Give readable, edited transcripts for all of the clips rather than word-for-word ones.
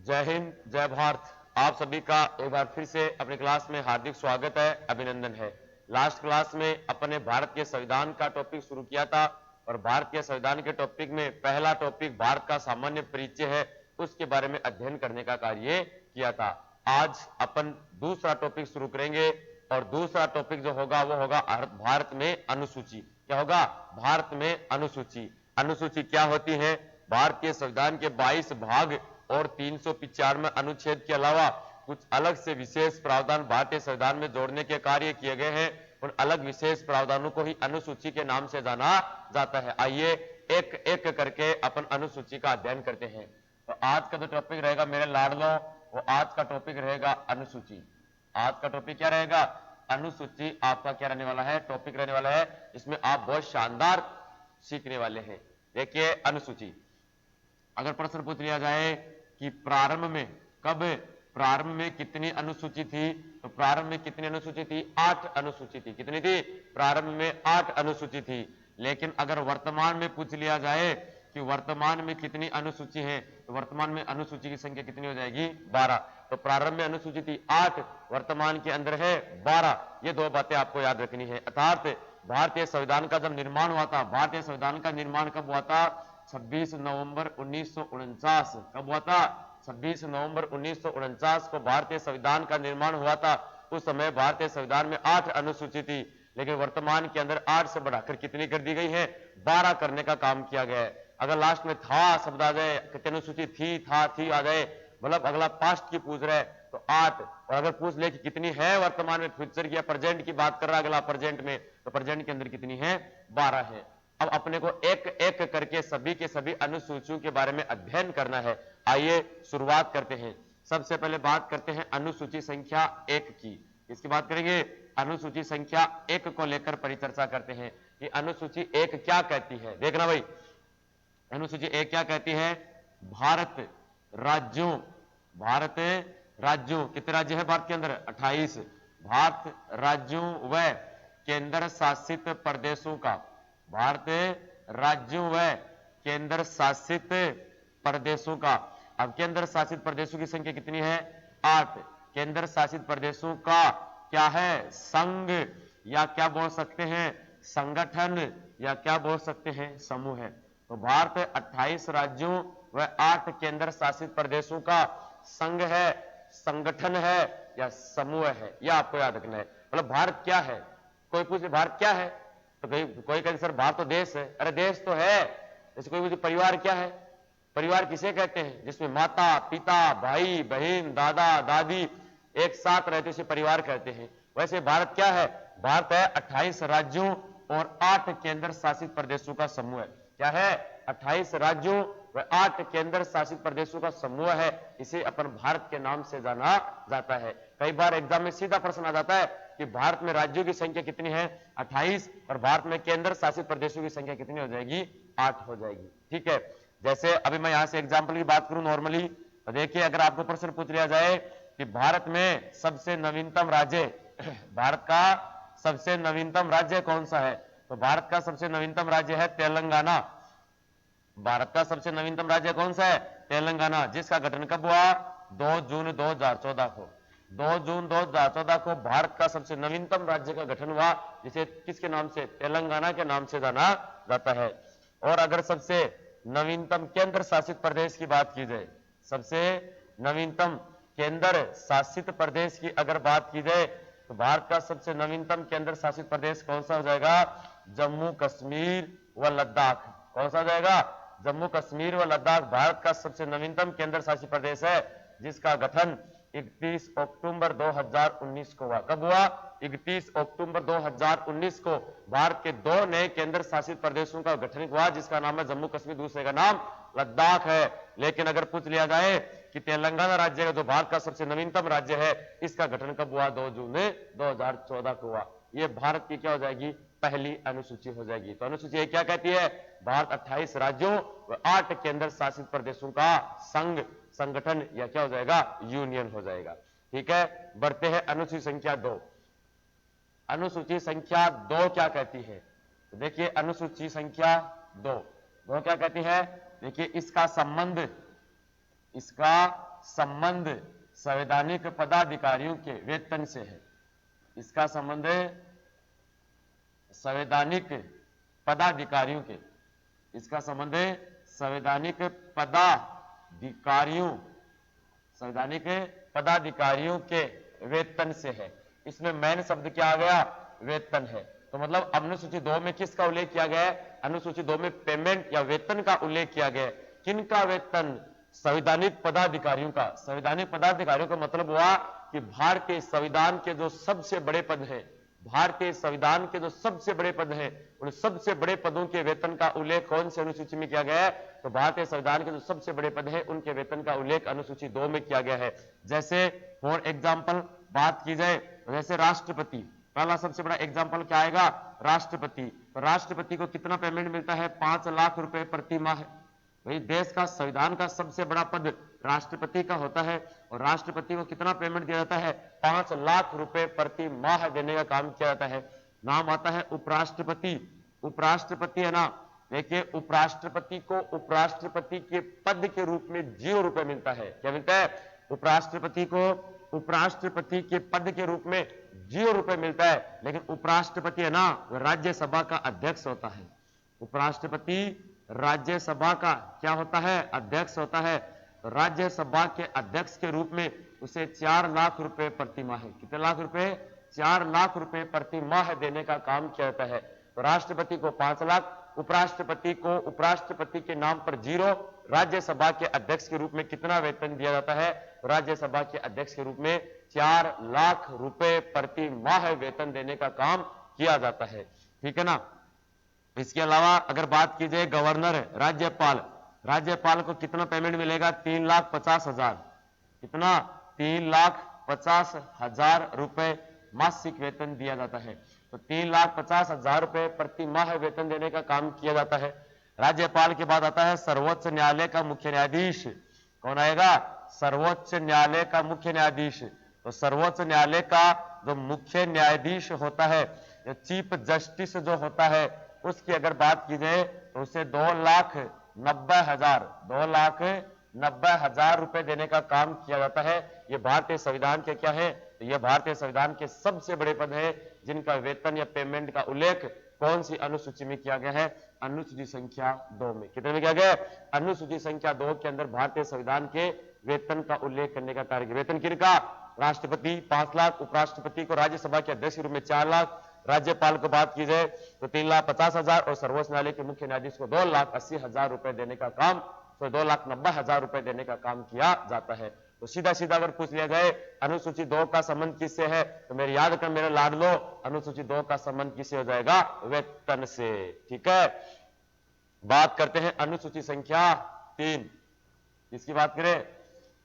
जय हिंद, जय भारत। आप सभी का एक बार फिर से अपनी क्लास में हार्दिक स्वागत है, अभिनंदन है। लास्ट क्लास में अपने भारत के संविधान का टॉपिक शुरू किया था और भारत के संविधान के टॉपिक में पहला टॉपिक भारत का सामान्य परिचय है, उसके बारे में अध्ययन करने का कार्य किया था। आज अपन दूसरा टॉपिक शुरू करेंगे और दूसरा टॉपिक जो होगा वो होगा भारत में अनुसूची। क्या होगा? भारत में अनुसूची। अनुसूची क्या होती है? भारतीय संविधान के 22 भाग और 395 अनुच्छेद के अलावा कुछ अलग से विशेष प्रावधान भारतीय संविधान में जोड़ने के कार्य किए गए हैं। उन अलग विशेष प्रावधानों को ही अनुसूची के नाम से जाना जाता है। आइए एक एक करके अपन अनुसूची का अध्ययन करते हैं। तो आज का जो टॉपिक रहेगा मेरे लाडलो, वो आज का टॉपिक रहेगा अनुसूची। आज का टॉपिक क्या रहेगा? अनुसूची आपका क्या रहने वाला है? टॉपिक रहने वाला है। इसमें आप बहुत शानदार सीखने वाले हैं। देखिए अनुसूची, अगर प्रश्न पूछ लिया जाए कि प्रारंभ में कितनी अनुसूची थी, तो प्रारंभ में कितनी अनुसूची थी? 8 अनुसूची थी। कितनी थी? प्रारंभ में 8 अनुसूची थी। लेकिन अगर वर्तमान में पूछ लिया जाए कि वर्तमान में कितनी अनुसूची है, तो वर्तमान में अनुसूची की संख्या कितनी हो जाएगी? 12। तो प्रारंभ में अनुसूची थी 8, वर्तमान के अंदर है 12। ये दो बातें आपको याद रखनी है। अर्थात भारतीय संविधान का जब निर्माण हुआ था, भारतीय संविधान का निर्माण कब हुआ था? 26 नवंबर 1949। कब हुआ था? 26 नवंबर 1949 को भारतीय संविधान का निर्माण हुआ था। उस समय भारतीय संविधान में 8 अनुसूची थी, लेकिन वर्तमान के अंदर 8 से बढ़ाकर कितनी कर दी गई है? 12 करने का काम किया गया है। अगर लास्ट में था शब्द आ जाए, कितनी अनुसूची थी, था, थी आ जाए, मतलब अगला पास्ट की पूछ रहा है तो 8, और अगर पूछ ले कि कितनी है वर्तमान में, फ्यूचर की या प्रेजेंट की बात कर रहा है अगला प्रेजेंट में, तो प्रेजेंट के अंदर कितनी है? 12 है। अब अपने को एक एक करके सभी के सभी अनुसूचियों के बारे में अध्ययन करना है। आइए शुरुआत करते हैं। सबसे पहले बात करते हैं अनुसूची संख्या 1 की। इसकी बात करेंगे? अनुसूची संख्या 1 को लेकर परिचर्चा करते हैं कि अनुसूची 1 क्या कहती है। देखना भाई, अनुसूची 1 क्या कहती है? भारत राज्यों, कितने राज्य है भारत के अंदर? 28। भारत राज्यों व केंद्र शासित प्रदेशों का, भारत राज्यों व केंद्र शासित प्रदेशों का। अब केंद्र शासित प्रदेशों की संख्या कितनी है? 8। केंद्र शासित प्रदेशों का क्या है? संघ, या क्या बोल सकते हैं? संगठन, या क्या बोल सकते हैं? समूह है। तो भारत 28 राज्यों व 8 केंद्र शासित प्रदेशों का संघ है, संगठन है या समूह है। यह आपको याद रखना है। मतलब भारत क्या है? कोई पूछे भारत क्या है, तो कोई कहे सर भारत तो देश है। अरे देश तो है। जैसे कोई पूछे परिवार क्या है, परिवार किसे कहते हैं? जिसमें माता पिता, भाई बहन, दादा दादी एक साथ रहते, उसे परिवार कहते हैं। वैसे भारत क्या है? भारत है 28 राज्यों और 8 केंद्र शासित प्रदेशों का समूह है। क्या है? 28 राज्यों व 8 केंद्र शासित प्रदेशों का समूह है। इसे अपन भारत के नाम से जाना जाता है। कई बार एग्जाम में सीधा प्रश्न आ जाता है कि भारत में राज्यों की संख्या कितनी है? 28, और भारत में केंद्र शासित प्रदेशों की संख्या कितनी हो जाएगी? 8 हो जाएगी। ठीक है। जैसे अभी मैं यहां से एग्जाम्पल की बात करूं नॉर्मली, तो देखिए अगर आपको प्रश्न पूछ लिया जाए कि भारत में सबसे नवीनतम राज्य, भारत का सबसे नवीनतम राज्य कौन सा है, तो भारत का सबसे नवीनतम राज्य है तेलंगाना। भारत का सबसे नवीनतम राज्य कौन सा है? तेलंगाना, जिसका गठन कब हुआ? 2 जून 2014 को। 2 जून 2014 को भारत का सबसे नवीनतम राज्य का गठन हुआ, जिसे किसके नाम से? तेलंगाना के नाम से जाना जाता है। और अगर सबसे नवीनतम केंद्र शासित प्रदेश की बात की जाए, सबसे नवीनतम केंद्र शासित प्रदेश की अगर बात की जाए, तो भारत का सबसे नवीनतम केंद्र शासित प्रदेश कौन सा हो जाएगा? जम्मू कश्मीर व लद्दाख। कौन सा हो जाएगा? जम्मू कश्मीर व लद्दाख भारत का सबसे नवीनतम केंद्र शासित प्रदेश है, जिसका गठन 31 अक्टूबर 2019 को हुआ। कब हुआ? 31 अक्टूबर 2019 को भारत के 2 नए केंद्र शासित प्रदेशों का गठन हुआ, जिसका नाम है जम्मू कश्मीर, दूसरे का नाम लद्दाख है। लेकिन अगर पूछ लिया जाए कि तेलंगाना राज्य है जो भारत का सबसे नवीनतम राज्य है, इसका गठन कब हुआ? 2 जून 2014 को हुआ। यह भारत की क्या हो जाएगी? पहली अनुसूची हो जाएगी। तो अनुसूची क्या कहती है? भारत 28 राज्यों व 8 केंद्र शासित प्रदेशों का संघ, संगठन, या क्या हो जाएगा? यूनियन हो जाएगा। ठीक है। बढ़ते हैं अनुसूची संख्या 2। अनुसूची संख्या 2 क्या कहती है? तो देखिए अनुसूची संख्या 2 क्या कहती है? देखिए इसका संबंध संवैधानिक पदाधिकारियों के वेतन से है। इसका संबंध संवैधानिक पदाधिकारियों के, इसका संबंध संवैधानिक पदाधिकारियों के वेतन से है। इसमें मेन शब्द क्या आ गया? वेतन है। तो मतलब अनुसूची 2 में किसका उल्लेख किया गया है? अनुसूची 2 में पेमेंट या वेतन का उल्लेख किया गया है। किनका वेतन? संवैधानिक पदाधिकारियों का। संवैधानिक पदाधिकारियों का मतलब हुआ कि भारतीय संविधान के जो सबसे बड़े पद हैं, भारतीय संविधान के जो सबसे बड़े पद हैं, उन सबसे बड़े पदों के वेतन का उल्लेख कौन से अनुसूची में किया गया है? तो भारतीय संविधान के जो सबसे बड़े पद हैं उनके वेतन का उल्लेख अनुसूची 2 में किया गया है। जैसे फॉर एग्जाम्पल बात की जाए, जैसे राष्ट्रपति, पहला सबसे बड़ा एग्जाम्पल क्या आएगा? राष्ट्रपति। तो राष्ट्रपति को कितना पेमेंट मिलता है? 5 लाख रुपए प्रति माह। वही देश का संविधान का सबसे बड़ा पद राष्ट्रपति का होता है और राष्ट्रपति को कितना पेमेंट दिया जाता है? 5 लाख रुपए प्रति माह देने का काम किया जाता है। नाम आता है उपराष्ट्रपति। उपराष्ट्रपति है ना, देखिए उपराष्ट्रपति को उपराष्ट्रपति के पद के रूप में 0 रुपए मिलता है। क्या मिलता है? उपराष्ट्रपति को उपराष्ट्रपति के पद के रूप में 0 रुपए मिलता है। लेकिन उपराष्ट्रपति है ना, वह राज्यसभा का अध्यक्ष होता है। उपराष्ट्रपति राज्यसभा का क्या होता है? अध्यक्ष होता है। तो राज्यसभा के अध्यक्ष के रूप में उसे 4 लाख रुपए प्रति माह, कितने लाख रुपए? 4 लाख रुपए प्रति माह देने का काम किया जाता है। तो राष्ट्रपति को 5 लाख, उपराष्ट्रपति को उपराष्ट्रपति के नाम पर 0, राज्यसभा के अध्यक्ष के रूप में कितना वेतन दिया जाता है? तो राज्यसभा के अध्यक्ष के रूप में 4 लाख रुपए प्रति माह वेतन देने का काम किया जाता है। ठीक है ना। इसके अलावा अगर बात की जाए गवर्नर, राज्यपाल, राज्यपाल को कितना पेमेंट मिलेगा? 3,50,000। कितना? 3,50,000 रुपए मासिक वेतन दिया जाता है। तो 3,50,000 रुपए प्रति माह वेतन देने का काम किया जाता है। राज्यपाल के बाद आता है सर्वोच्च न्यायालय का मुख्य न्यायाधीश। कौन आएगा? सर्वोच्च न्यायालय का मुख्य न्यायाधीश। तो सर्वोच्च न्यायालय का जो मुख्य न्यायाधीश होता है, चीफ जस्टिस जो होता है, उसकी अगर बात की जाए तो उसे 2,90,000 रुपए देने का काम किया जाता है। ये भारतीय संविधान के क्या है? तो ये भारतीय संविधान के सबसे बड़े पद है जिनका वेतन या पेमेंट का उल्लेख कौन सी अनुसूची में किया गया है? अनुसूची संख्या 2 में। कितने में किया गया? अनुसूची संख्या 2 के अंदर भारतीय संविधान के वेतन का उल्लेख करने का कार्य। वेतन किनका? राष्ट्रपति 5 लाख, उपराष्ट्रपति को राज्यसभा के अध्यक्ष के रूप में 4 लाख, राज्यपाल को बात की जाए तो 3,50,000 और सर्वोच्च न्यायालय के मुख्य न्यायाधीश को 2,80,000 रुपए देने का काम, तो 2,90,000 रुपए देने का काम किया जाता है। तो सीधा सीधा अगर पूछ लिया जाए अनुसूची 2 का संबंध किससे है, तो मेरे याद कर मेरे लाड लो, अनुसूची 2 का संबंध किससे हो जाएगा? वेतन से। ठीक है। बात करते हैं अनुसूची संख्या 3। किसकी बात करें?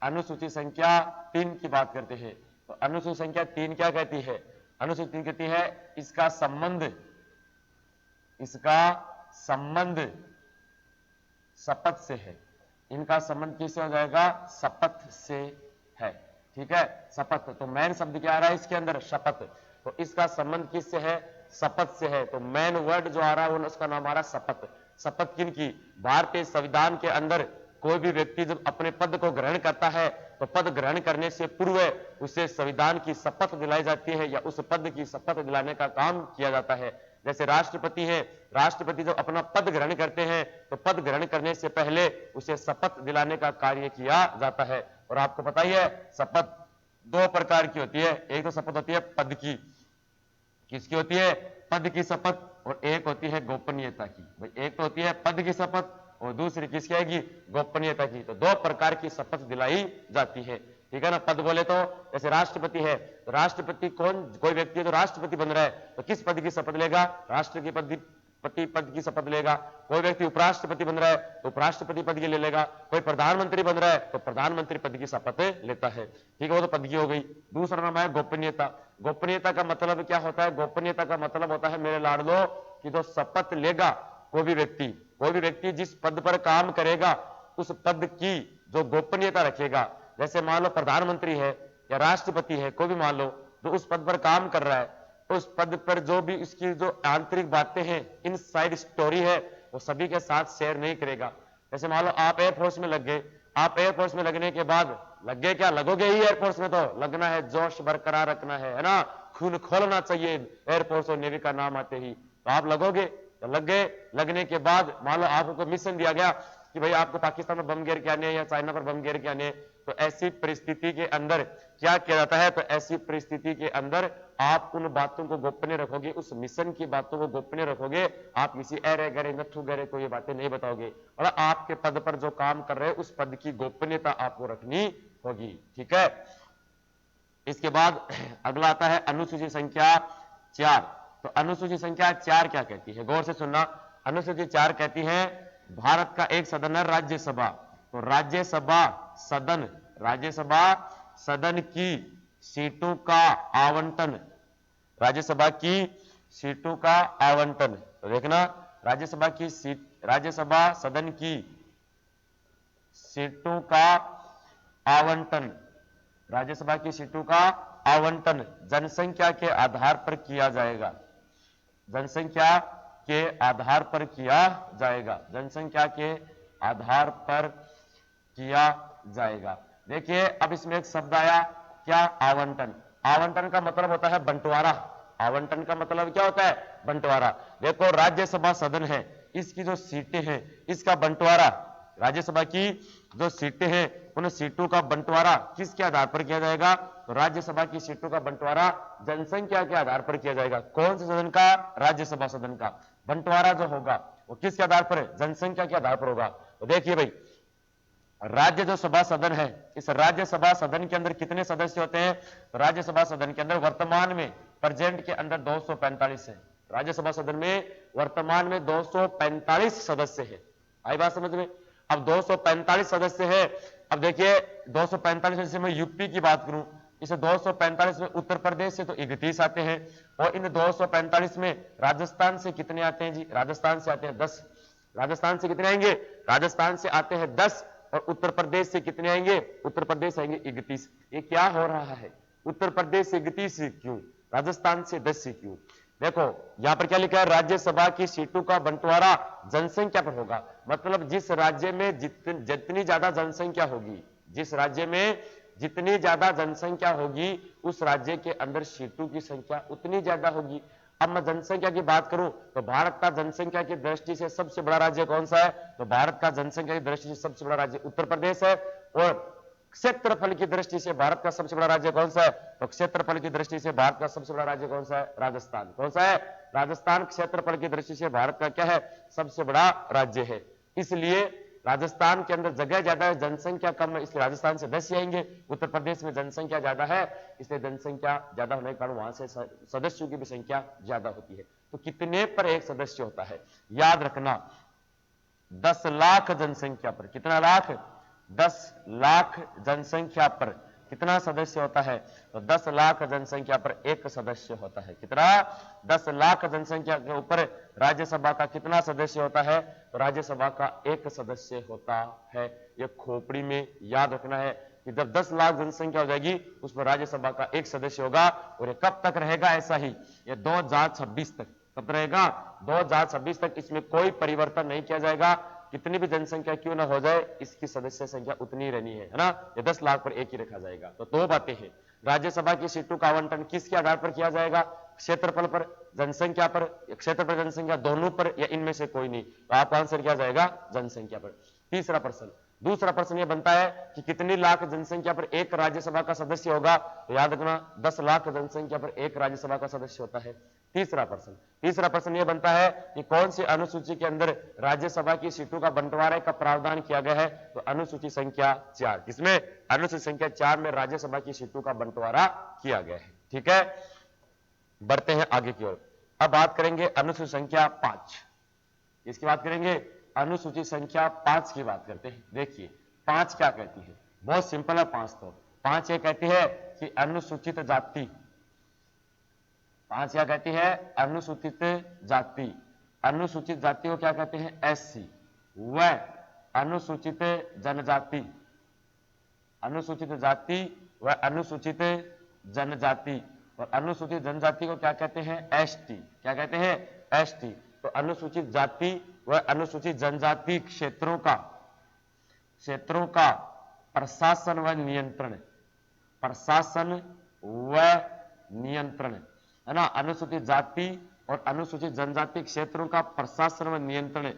अनुसूची संख्या 3 की बात करते हैं। तो अनुसूची संख्या 3 क्या कहती है? अनुसूची 3 कहती है इसका संबंध शपथ से है। इनका संबंध किससे हो जाएगा? शपथ से है। ठीक है, शपथ। तो मेन शब्द क्या आ रहा है इसके अंदर? शपथ। तो इसका संबंध किससे है? शपथ से है। तो मेन वर्ड जो आ रहा है उसका नाम आ रहा है शपथ। शपथ किन की? भारतीय संविधान के अंदर कोई भी व्यक्ति जब अपने पद को ग्रहण करता है तो पद ग्रहण करने से पूर्व उसे संविधान की शपथ दिलाई जाती है या उस पद की शपथ दिलाने का काम किया जाता है। जैसे राष्ट्रपति है, राष्ट्रपति जब अपना पद ग्रहण करते हैं तो पद ग्रहण करने से पहले उसे शपथ दिलाने का कार्य किया जाता है। और आपको पता ही है शपथ 2 प्रकार की होती है। एक तो शपथ होती है पद की। किसकी होती है? पद की शपथ। और एक होती है गोपनीयता की। भाई एक तो होती है पद की शपथ और दूसरी किसकी आएगी? गोपनीयता की। तो 2 प्रकार की शपथ दिलाई जाती है। ठीक है ना। पद बोले तो जैसे राष्ट्रपति है, तो राष्ट्रपति कोई व्यक्ति है जो राष्ट्रपति बन रहा है तो किस पद की शपथ लेगा? राष्ट्र के पद की शपथ लेगा। कोई व्यक्ति उपराष्ट्रपति बन रहा है तो उपराष्ट्रपति पद की ले लेगा। कोई प्रधानमंत्री बन रहा है तो प्रधानमंत्री पद की शपथ लेता है। ठीक है, वो तो पद की हो गई। दूसरा नाम है गोपनीयता। गोपनीयता का मतलब क्या होता है? गोपनीयता का मतलब होता है मेरे लाडलो कि जो शपथ लेगा कोई भी व्यक्ति जिस पद पर काम करेगा उस पद की जो गोपनीयता रखेगा। जैसे मान लो प्रधानमंत्री है या राष्ट्रपति है, कोई भी मान लो जो उस पद पर काम कर रहा है, उस पद पर जो भी इसकी जो आंतरिक बातें हैं, इनसाइड स्टोरी है, वो सभी के साथ शेयर नहीं करेगा। जैसे मान लो आप एयरफोर्स में लग गए, आप एयरफोर्स में लगने के बाद लग गए क्या? लगोगे ही एयरफोर्स में, तो लगना है, जोश बरकरार रखना है ना, खून खोलना चाहिए एयरफोर्स और नेवी का नाम आते ही, तो आप लगोगे। तो लग गए। लगने के बाद मान लो आपको मिशन दिया गया कि भाई आपको पाकिस्तान में बम गिर के आने या चाइना पर बम गिर के आने, तो ऐसी परिस्थिति के अंदर क्या किया जाता है? तो ऐसी परिस्थिति के अंदर आप उन बातों को गोपनीय रखोगे, उस मिशन की बातों को गोपनीय रखोगे। आप किसी अरे गरे नट्ठू गरे को ये बातें नहीं बताओगे, और आपके पद पर जो काम कर रहे हैं उस पद की गोपनीयता आपको रखनी होगी। ठीक है। इसके बाद अगला आता है अनुसूची संख्या 4। तो अनुसूची संख्या 4 क्या कहती है? गौर से सुनना। अनुसूची 4 कहती है भारत का एक सदन है राज्यसभा, तो राज्यसभा सदन, राज्यसभा सदन की सीटों का आवंटन, राज्यसभा की सीटों का आवंटन, तो देखना राज्यसभा की सीट, राज्यसभा सदन की सीटों का आवंटन, राज्यसभा की सीटों का आवंटन जनसंख्या के आधार पर किया जाएगा, जनसंख्या के आधार पर किया जाएगा, जनसंख्या के आधार पर किया जाएगा। देखिए अब इसमें एक शब्द आया क्या? आवंटन। आवंटन का मतलब होता है बंटवारा। आवंटन का मतलब क्या होता है? बंटवारा। देखो राज्यसभा सदन है, इसकी जो सीटें हैं इसका बंटवारा, राज्यसभा की जो सीटें हैं उन सीटों का बंटवारा किसके आधार पर किया जाएगा? तो राज्यसभा की सीटों का बंटवारा जनसंख्या के आधार पर किया जाएगा। कौन से सदन का? राज्यसभा सदन का। बंटवारा जो होगा वो किसके आधार पर? जनसंख्या के आधार पर होगा। तो देखिए भाई, राज्य जो सभा सदन है, इस राज्यसभा सदन के अंदर कितने सदस्य होते हैं? तो राज्यसभा सदन के अंदर वर्तमान में प्रेजेंट के अंदर 245 है। राज्यसभा सदन में वर्तमान में 245 सदस्य है। आई बात समझ में? अब 245 सदस्य है। अब देखिए 245 में से मैं यूपी की बात करूं, इसे 245 में उत्तर प्रदेश से तो 31 आते हैं, और इन 245 में राजस्थान से कितने आते हैं जी? राजस्थान से आते हैं 10। राजस्थान से कितने आएंगे? राजस्थान से आते हैं 10, और उत्तर प्रदेश से कितने आएंगे? उत्तर प्रदेश आएंगे 31। ये क्या हो रहा है? उत्तर प्रदेश से 31 क्यों? राजस्थान से 10 क्यों? देखो यहां पर क्या लिखा है? राज्यसभा की सीटों का बंटवारा जनसंख्या पर होगा। मतलब जिस राज्य में जितनी ज्यादा जनसंख्या होगी, जिस राज्य में जितनी ज्यादा जनसंख्या होगी उस राज्य के अंदर सीटों की संख्या उतनी ज्यादा होगी। अब मैं जनसंख्या की बात करूं तो भारत का जनसंख्या की दृष्टि से सबसे बड़ा राज्य कौन सा है? तो भारत का जनसंख्या की दृष्टि से सबसे बड़ा राज्य उत्तर प्रदेश है। और क्षेत्रफल की दृष्टि से भारत का सबसे बड़ा राज्य कौन सा है? तो क्षेत्रफल की दृष्टि से भारत का सबसे बड़ा राज्य कौन सा है? राजस्थान। कौन सा है? राजस्थान क्षेत्रफल की दृष्टि से भारत का क्या है? सबसे बड़ा राज्य है। इसलिए राजस्थान के अंदर जगह ज्यादा है, जनसंख्या कम है, इसलिए राजस्थान से 10 आएंगे। उत्तर प्रदेश में जनसंख्या ज्यादा है, इसलिए जनसंख्या ज्यादा होने के कारण वहां से सदस्यों की भी संख्या ज्यादा होती है। तो कितने पर एक सदस्य होता है? याद रखना 10 लाख जनसंख्या पर, कितना लाख? 10 लाख जनसंख्या पर कितना सदस्य होता है? तो 10 लाख जनसंख्या पर एक सदस्य होता है। कितना? 10 लाख जनसंख्या के ऊपर राज्यसभा का कितना सदस्य होता है? तो राज्यसभा का एक सदस्य होता है। ये खोपड़ी में याद रखना है कि जब 10 लाख जनसंख्या हो जाएगी उस पर राज्यसभा का एक सदस्य होगा। और ये कब तक रहेगा ऐसा ही? ये 2026 तक। कब रहेगा? 2026 तक। इसमें कोई परिवर्तन नहीं किया जाएगा। कितनी भी जनसंख्या क्यों ना हो जाए, इसकी सदस्य संख्या उतनी रहनी है ना। ये 10 लाख पर एक ही रखा जाएगा। तो दो बातें हैं, राज्यसभा की सीटों का आवंटन किसके आधार पर किया जाएगा? क्षेत्रफल पर, जनसंख्या पर, क्षेत्रफल जनसंख्या दोनों पर, या इनमें से कोई नहीं। तो आपका आंसर क्या जाएगा? जनसंख्या पर। तीसरा प्रश्न, दूसरा प्रश्न यह बनता है कि कितनी लाख जनसंख्या पर एक राज्यसभा का सदस्य होगा? तो याद रखना 10 लाख जनसंख्या पर एक राज्यसभा का सदस्य होता है। तीसरा प्रश्न यह बनता है कि कौन सी अनुसूची के अंदर राज्यसभा की सीटों का बंटवारे का प्रावधान किया गया है? तो अनुसूची संख्या 4। किसमें? अनुसूची संख्या 4 में राज्यसभा की सीटों का बंटवारा किया गया है। ठीक है, बढ़ते हैं आगे की ओर। अब बात करेंगे अनुसूची संख्या 5। इसकी बात करेंगे, अनुसूची संख्या 5 की बात करते हैं। देखिए 5 क्या कहती है? बहुत सिंपल है 5 तो। 5 ये कहती है कि अनुसूचित जाति, 5 क्या कहती है? अनुसूचित जाति। अनुसूचित जाति को क्या कहते हैं? एससी। व अनुसूचित जनजाति, अनुसूचित जाति व अनुसूचित जनजाति। और अनुसूचित जनजाति को क्या कहते हैं? एसटी। क्या कहते हैं? एसटी। तो अनुसूचित जाति व अनुसूचित जनजाति क्षेत्रों का प्रशासन व नियंत्रण, प्रशासन व नियंत्रण, है ना। अनुसूचित जाति और अनुसूचित जनजाति क्षेत्रों का प्रशासन व नियंत्रण।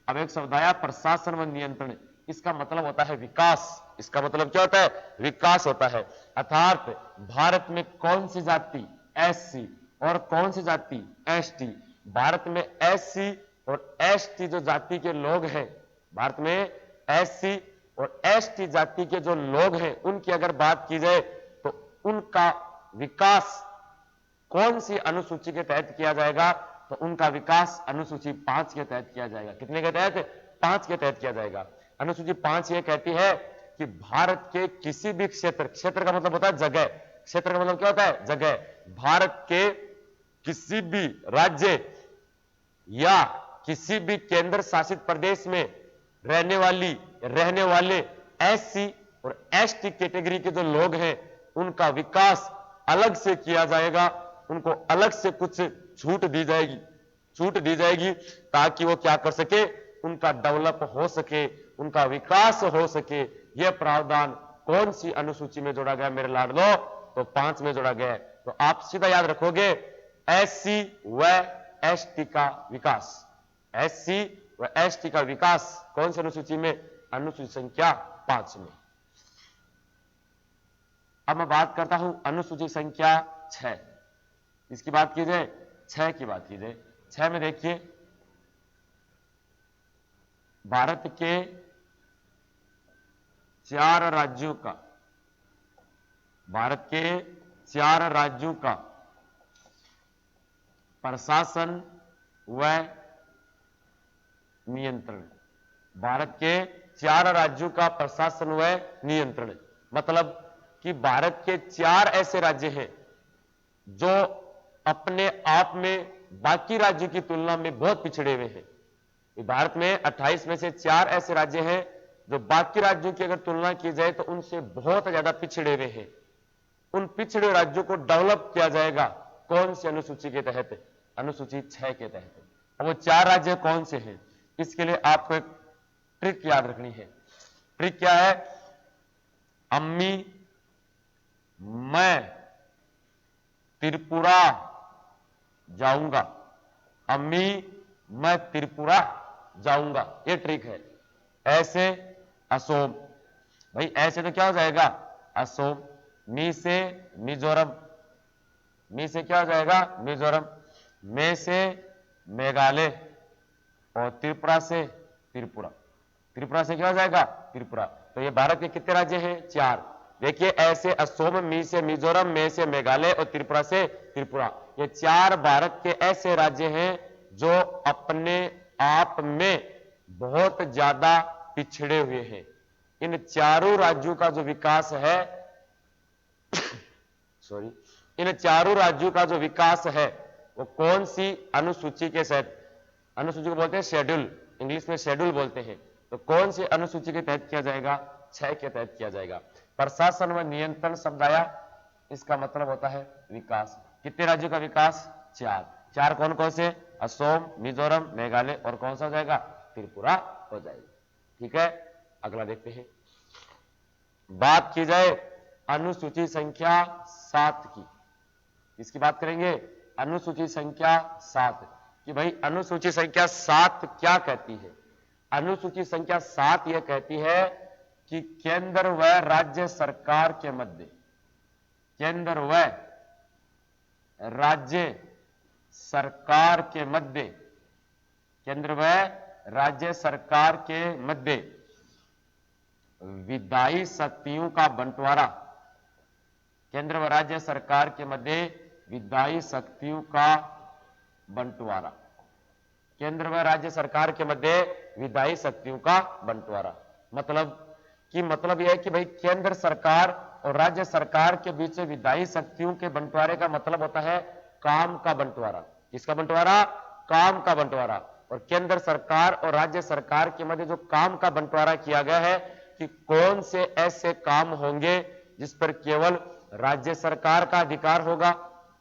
अब एक शब्द आया प्रशासन व नियंत्रण, इसका मतलब होता है विकास। इसका मतलब क्या होता है? विकास होता है। अर्थात भारत में कौन सी जाति एससी और कौन सी जाति एसटी, भारत में एससी और एसटी जो जाति के लोग हैं, भारत में एससी और एसटी जाति के जो लोग हैं, उनकी अगर बात की जाए तो उनका विकास कौन सी अनुसूची के तहत किया जाएगा? तो उनका विकास अनुसूची 5 के तहत किया जाएगा। कितने के तहत? 5 के तहत किया जाएगा। अनुसूची 5 ये कहती है कि भारत के किसी भी क्षेत्र, क्षेत्र का मतलब होता है जगह, क्षेत्र का मतलब क्या होता है? जगह। भारत के किसी भी राज्य या किसी भी केंद्र शासित प्रदेश में रहने वाले एससी और एसटी कैटेगरी के जो लोग हैं, उनका विकास अलग से किया जाएगा। उनको अलग से कुछ छूट दी जाएगी ताकि वो क्या कर सके? उनका डेवलप हो सके, उनका विकास हो सके। यह प्रावधान कौन सी अनुसूची में जोड़ा गया मेरे लाडलो? तो 5 में जोड़ा गया है। तो आप सीधा याद रखोगे एससी व एसटी का विकास, एससी व एसटी का विकास कौन सी अनुसूची में? अनुसूची संख्या 5 में। अब मैं बात करता हूं अनुसूची संख्या 6। इसकी बात की जाए, 6 की बात की जाए, 6 में देखिए भारत के 4 राज्यों का, भारत के 4 राज्यों का प्रशासन व नियंत्रण, भारत के 4 राज्यों का प्रशासन व नियंत्रण। मतलब कि भारत के 4 ऐसे राज्य हैं जो अपने आप में बाकी राज्यों की तुलना में बहुत पिछड़े हुए हैं। भारत में 28 में से 4 ऐसे राज्य हैं जो बाकी राज्यों की अगर तुलना की जाए तो उनसे बहुत ज्यादा पिछड़े हुए हैं। उन पिछड़े राज्यों को डेवलप किया जाएगा कौन सी अनुसूची के तहत? अनुसूची 6 के तहत। अब वो 4 राज्य कौन से हैं? इसके लिए आपको एक ट्रिक याद रखनी है। ट्रिक क्या है? अम्मी मैं त्रिपुरा जाऊंगा, अम्मी मैं त्रिपुरा जाऊंगा, ये ट्रिक है। ऐसे असोम, भाई ऐसे तो क्या हो जाएगा? असोम। मी से मिजोरम, मी से क्या हो जाएगा? मिजोरम। मे से मेघालय और त्रिपुरा से त्रिपुरा, त्रिपुरा से क्या हो जाएगा? त्रिपुरा। तो ये भारत के कितने राज्य हैं? 4। देखिए ऐसे असोम, मी से मिजोरम, मे से मेघालय और त्रिपुरा से त्रिपुरा, ये 4 भारत के ऐसे राज्य हैं जो अपने आप में बहुत ज्यादा पिछड़े हुए हैं। इन चारों राज्यों का जो विकास है सॉरी, इन चारों राज्यों का जो विकास है वो कौन सी अनुसूची के तहत? अनुसूची को बोलते हैं शेड्यूल, इंग्लिश में शेड्यूल बोलते हैं। तो कौन सी अनुसूची के तहत किया जाएगा? 6 के तहत किया जाएगा। प्रशासन व नियंत्रण शब्द आया, इसका मतलब होता है विकास। कितने राज्यों का विकास? 4। 4 कौन कौन से? असोम, मिजोरम, मेघालय और कौन सा हो जाएगा? त्रिपुरा हो जाएगा। ठीक है, अगला देखते हैं। बात की जाए अनुसूची संख्या 7 की, इसकी बात करेंगे। अनुसूची संख्या 7 कि भाई अनुसूची संख्या 7 क्या कहती है? अनुसूची संख्या 7 यह कहती है कि केंद्र व राज्य सरकार के मध्य, केंद्र व राज्य सरकार के मध्य, केंद्र व राज्य सरकार के मध्य विधायी शक्तियों का बंटवारा, केंद्र व राज्य सरकार के मध्य विधायी शक्तियों का बंटवारा, केंद्र व राज्य सरकार के मध्य विधायी शक्तियों का बंटवारा। मतलब यह है कि भाई केंद्र सरकार और राज्य सरकार के बीच विधायी शक्तियों के बंटवारे का मतलब होता है काम का बंटवारा। किसका बंटवारा? काम का बंटवारा। और केंद्र सरकार और राज्य सरकार के मध्य जो काम का बंटवारा किया गया है कि कौन से ऐसे काम होंगे जिस पर केवल राज्य सरकार का अधिकार होगा,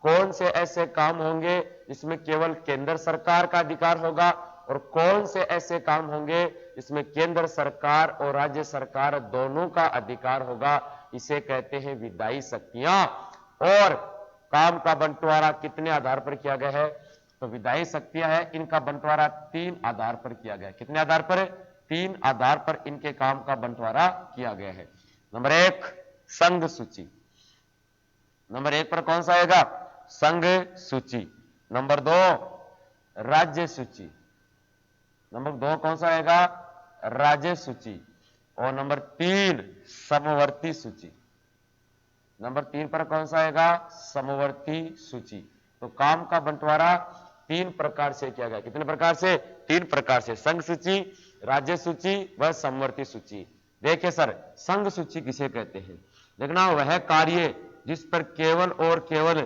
कौन से ऐसे काम होंगे जिसमें केवल केंद्र सरकार का अधिकार होगा, और कौन से ऐसे काम होंगे इसमें केंद्र सरकार और राज्य सरकार दोनों का अधिकार होगा, इसे कहते हैं विधायी शक्तियां। और काम का बंटवारा कितने आधार पर किया गया है, तो विधायी शक्तियां है, इनका बंटवारा 3 आधार पर किया गया है। कितने आधार पर? 3 आधार पर इनके काम का बंटवारा किया गया है। नंबर 1 संघ सूची, नंबर 1 पर कौन सा आएगा? संघ सूची। नंबर 2 राज्य सूची, नंबर 2 कौन सा आएगा? राज्य सूची। और नंबर 3 समवर्ती सूची, नंबर 3 पर कौन सा आएगा? समवर्ती सूची। तो काम का बंटवारा 3 प्रकार से किया गया। कितने प्रकार से? 3 प्रकार से, संघ सूची, राज्य सूची व समवर्ती सूची। देखिए सर, संघ सूची किसे कहते हैं? देखना, वह कार्य जिस पर केवल और केवल